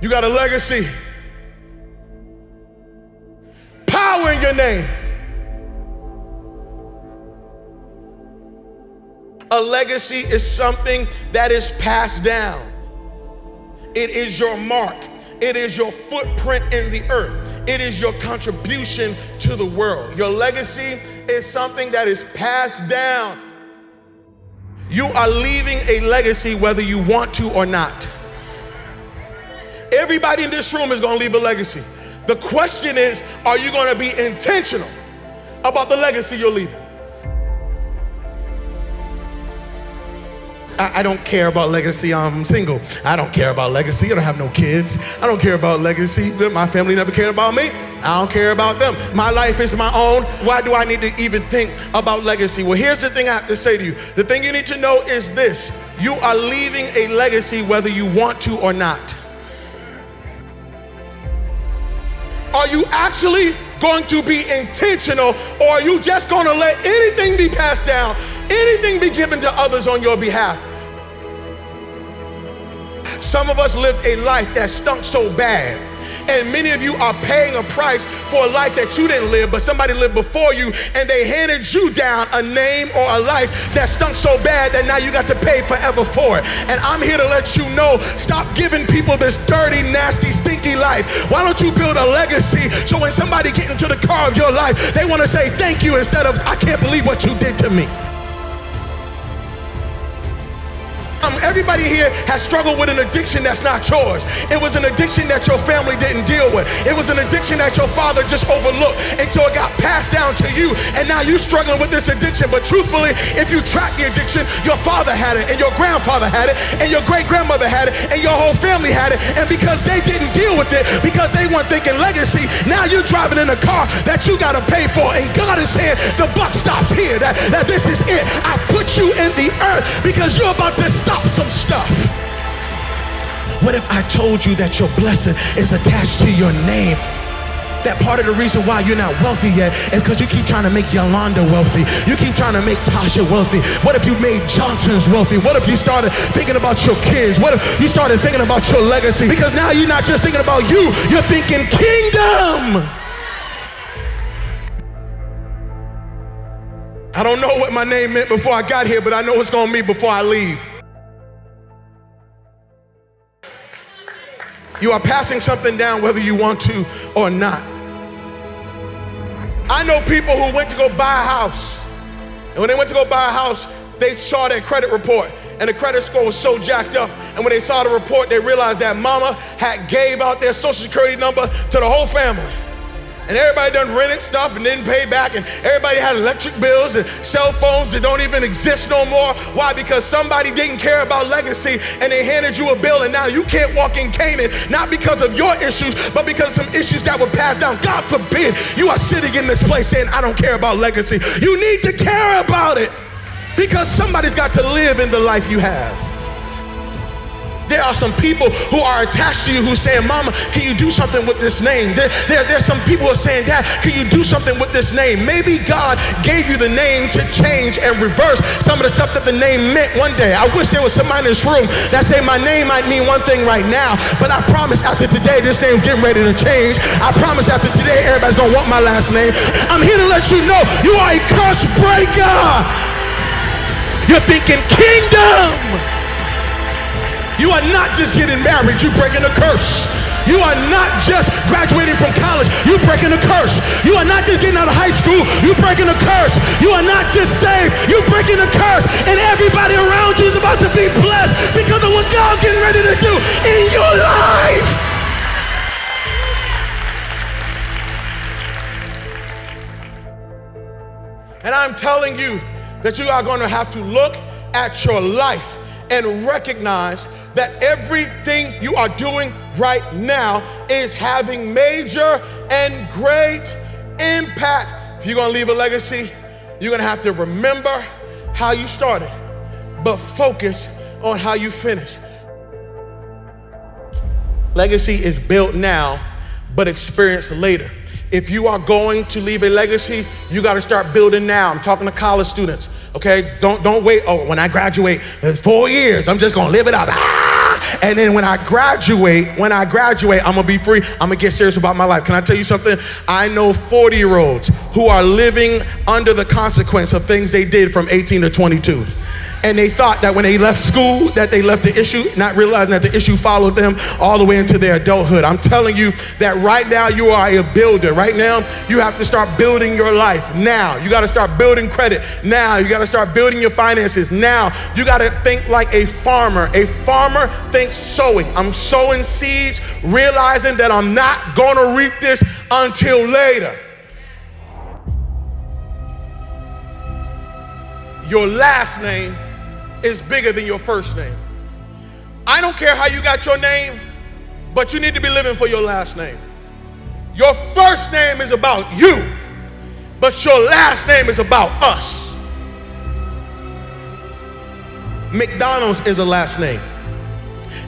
You got a legacy. Power in your name. A legacy is something that is passed down. It is your mark. It is your footprint in the earth. It is your contribution to the world. Your legacy is something that is passed down. You are leaving a legacy whether you want to or not. Everybody in this room is going to leave a legacy. The question is, are you going to be intentional about the legacy you're leaving? I don't care about legacy. I'm single. I don't care about legacy. I don't have no kids. I don't care about legacy. My family never cared about me. I don't care about them. My life is my own. Why do I need to even think about legacy? Well, here's the thing I have to say to you. The thing you need to know is this. You are leaving a legacy whether you want to or not. Are you actually going to be intentional, or are you just going to let anything be passed down, anything be given to others on your behalf? Some of us lived a life that stunk so bad, and many of you are paying a price for a life that you didn't live, but somebody lived before you, and they handed you down a name or a life that stunk so bad that now you got to pay forever for it. And I'm here to let you know, stop giving people this dirty, nasty, stinky life. Why don't you build a legacy so when somebody gets into the car of your life, they want to say thank you instead of, I can't believe what you did to me. Everybody here has struggled with an addiction that's not yours. It was an addiction that your family didn't deal with. It was an addiction that your father just overlooked. And so it got passed down to you. And now you're struggling with this addiction. But truthfully, if you track the addiction, your father had it, and your grandfather had it, and your great-grandmother had it, and your whole family had it. And because they didn't deal with it, because they weren't thinking legacy, now you're driving in a car that you got to pay for. And God is saying, the buck stops here, that this is it. I put you in the earth because you're about to stop some stuff. What if I told you that your blessing is attached to your name? That part of the reason why you're not wealthy yet is because you keep trying to make Yolanda wealthy. You keep trying to make Tasha wealthy. What if you made Johnson's wealthy? What if you started thinking about your kids? What if you started thinking about your legacy? Because now you're not just thinking about you, you're thinking kingdom. I don't know what my name meant before I got here, but I know it's going to mean before I leave. You are passing something down whether you want to or not. I know people who went to go buy a house. And when they went to go buy a house, they saw their credit report. And the credit score was so jacked up. And when they saw the report, they realized that mama had gave out their social security number to the whole family. And everybody done rented stuff and didn't pay back, and everybody had electric bills and cell phones that don't even exist no more. Why? Because somebody didn't care about legacy and they handed you a bill, and now you can't walk in Canaan, not because of your issues, but because of some issues that were passed down. God forbid you are sitting in this place saying, I don't care about legacy. You need to care about it because somebody's got to live in the life you have. There are some people who are attached to you who saying, Mama, can you do something with this name? There's some people who are saying, Dad, can you do something with this name? Maybe God gave you the name to change and reverse some of the stuff that the name meant one day. I wish there was somebody in this room that say my name might mean one thing right now, but I promise after today, this name's getting ready to change. I promise after today, everybody's gonna want my last name. I'm here to let you know you are a curse breaker. You're thinking kingdom. You are not just getting married, you're breaking a curse. You are not just graduating from college, you're breaking a curse. You are not just getting out of high school, you're breaking a curse. You are not just saved, you're breaking a curse. And everybody around you is about to be blessed because of what God's getting ready to do in your life. And I'm telling you that you are going to have to look at your life and recognize that everything you are doing right now is having major and great impact. If you're gonna leave a legacy, you're gonna have to remember how you started, but focus on how you finish. Legacy is built now, but experienced later. If you are going to leave a legacy, you got to start building now. I'm talking to college students, okay? Don't wait. Oh, when I graduate, 4 years, I'm just going to live it up. And then when I graduate, I'm gonna be free. I'm gonna get serious about my life. Can I tell you something? I know 40-year-olds who are living under the consequence of things they did from 18 to 22. And they thought that when they left school, that they left the issue, not realizing that the issue followed them all the way into their adulthood. I'm telling you that right now you are a builder. Right now, you have to start building your life now. You gotta start building credit now. You gotta start building your finances now. You gotta think like a farmer. A farmer thinks sowing. I'm sowing seeds, realizing that I'm not gonna reap this until later. Your last name is bigger than your first name. I don't care how you got your name, but you need to be living for your last name. Your first name is about you, but your last name is about us. McDonald's is a last name.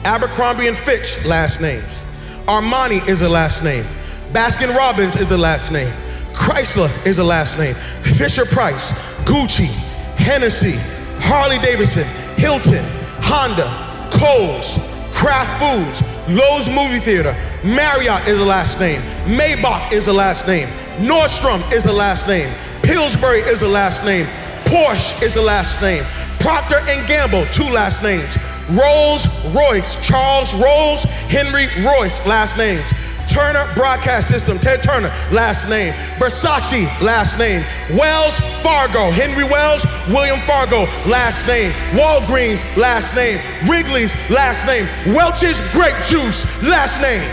Abercrombie and Fitch, last names. Armani is a last name. Baskin Robbins is a last name. Chrysler is a last name. Fisher Price, Gucci, Hennessy, Harley Davidson, Hilton, Honda, Kohl's, Kraft Foods, Lowe's Movie Theater, Marriott is a last name, Maybach is a last name, Nordstrom is a last name, Pillsbury is a last name, Porsche is a last name, Procter & Gamble, 2 last names, Rolls Royce, Charles Rolls, Henry Royce, last names, Turner Broadcast System, Ted Turner, last name. Versace, last name. Wells Fargo, Henry Wells, William Fargo, last name. Walgreens, last name. Wrigley's, last name. Welch's Grape Juice, last name.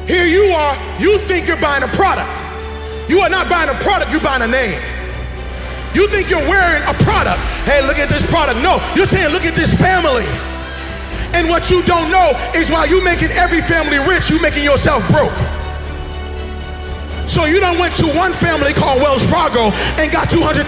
Here you are, you think you're buying a product. You are not buying a product, you're buying a name. You think you're wearing a product. Hey, look at this product. No, you're saying, look at this family. And what you don't know is while you making every family rich, you making yourself broke. So you done went to one family called Wells Fargo and got $200,000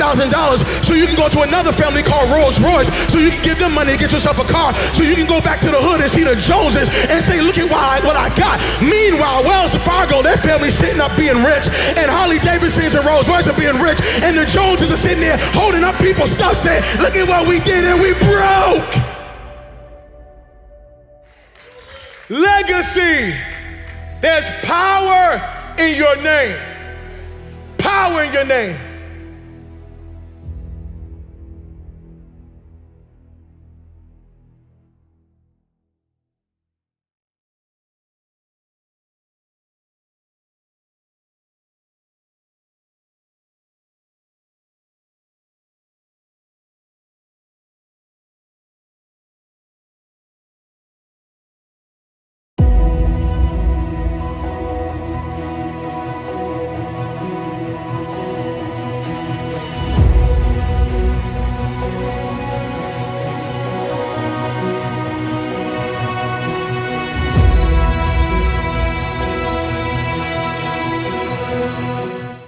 so you can go to another family called Rolls Royce so you can give them money to get yourself a car so you can go back to the hood and see the Joneses and say, look at what I got. Meanwhile, Wells Fargo, their family's sitting up being rich, and Harley Davidsons and Rolls Royce are being rich, and the Joneses are sitting there holding up people's stuff saying, look at what we did and we broke. Legacy. There's power in your name. Power in your name.